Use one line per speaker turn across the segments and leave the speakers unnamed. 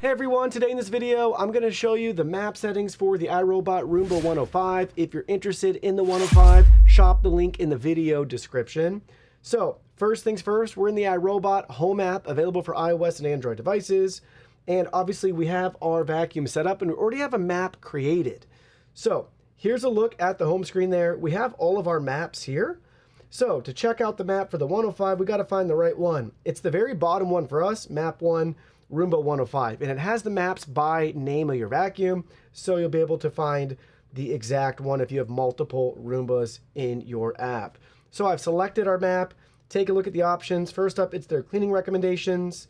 Hey everyone, today in this video, I'm going to show you the map settings for the iRobot Roomba 105. If you're interested in the 105, shop the link in the video description. So first things first, we're in the iRobot home app available for iOS and Android devices. And obviously we have our vacuum set up and we already have a map created. So here's a look at the home screen there. We have all of our maps here. So to check out the map for the 105, we got to find the right one. It's the very bottom one for us, map 1. Roomba 105, and it has the maps by name of your vacuum, so you'll be able to find the exact one if you have multiple Roombas in your app. So I've selected our map. Take a look at the options. First up, it's their cleaning recommendations,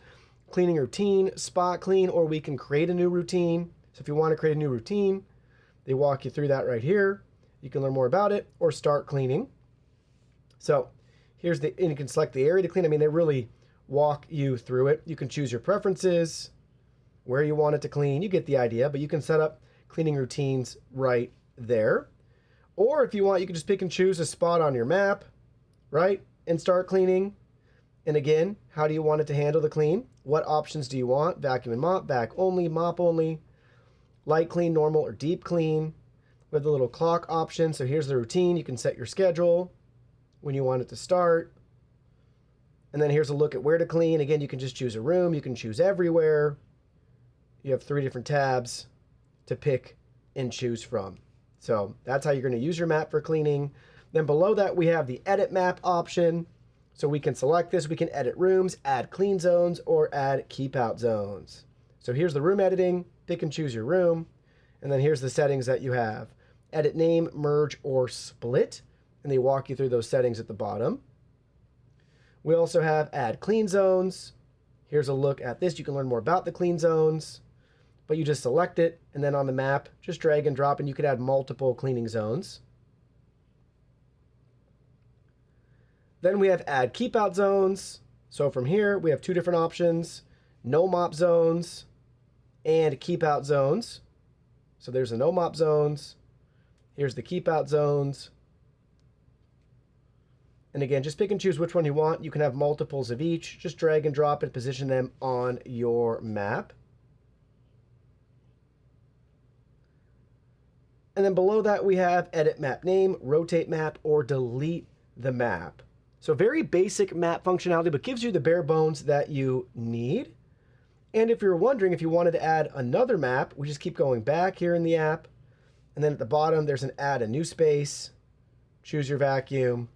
cleaning routine, spot clean, or we can create a new routine. So if you want to create a new routine, they walk you through that right here. You can learn more about it, or start cleaning. So here's and you can select the area to clean. I mean, they really walk you through it. You can choose your preferences, where you want it to clean. You get the idea, but you can set up cleaning routines right there. Or if you want, you can just pick and choose a spot on your map, right? And start cleaning. And again, how do you want it to handle the clean? What options do you want? Vacuum and mop, vac only, mop only, light clean, normal, or deep clean. We have the little clock option. So here's the routine. You can set your schedule when you want it to start. And then here's a look at where to clean. Again, you can just choose a room. You can choose everywhere. You have 3 different tabs to pick and choose from. So that's how you're going to use your map for cleaning. Then below that, we have the edit map option. So we can select this. We can edit rooms, add clean zones, or add keep out zones. So here's the room editing. Pick and choose your room. And then here's the settings that you have. Edit name, merge, or split. And they walk you through those settings at the bottom. We also have add clean zones. Here's a look at this. You can learn more about the clean zones, but you just select it, and then on the map, just drag and drop, and you could add multiple cleaning zones. Then we have add keep out zones. So from here, we have 2 different options, no mop zones and keep out zones. So there's the no mop zones. Here's the keep out zones. And again, just pick and choose which one you want. You can have multiples of each. Just drag and drop and position them on your map. And then below that, we have edit map name, rotate map, or delete the map. So very basic map functionality, but gives you the bare bones that you need. And if you're wondering if you wanted to add another map, we just keep going back here in the app. And then at the bottom, there's an add a new space. Choose your vacuum.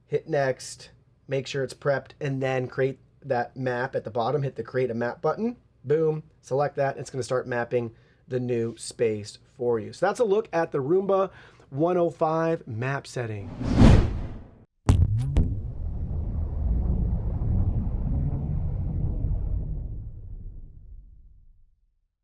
Hit next, make sure it's prepped, and then create that map at the bottom. Hit the create a map button. Boom, select that. It's going to start mapping the new space for you. So that's a look at the Roomba 105 map settings.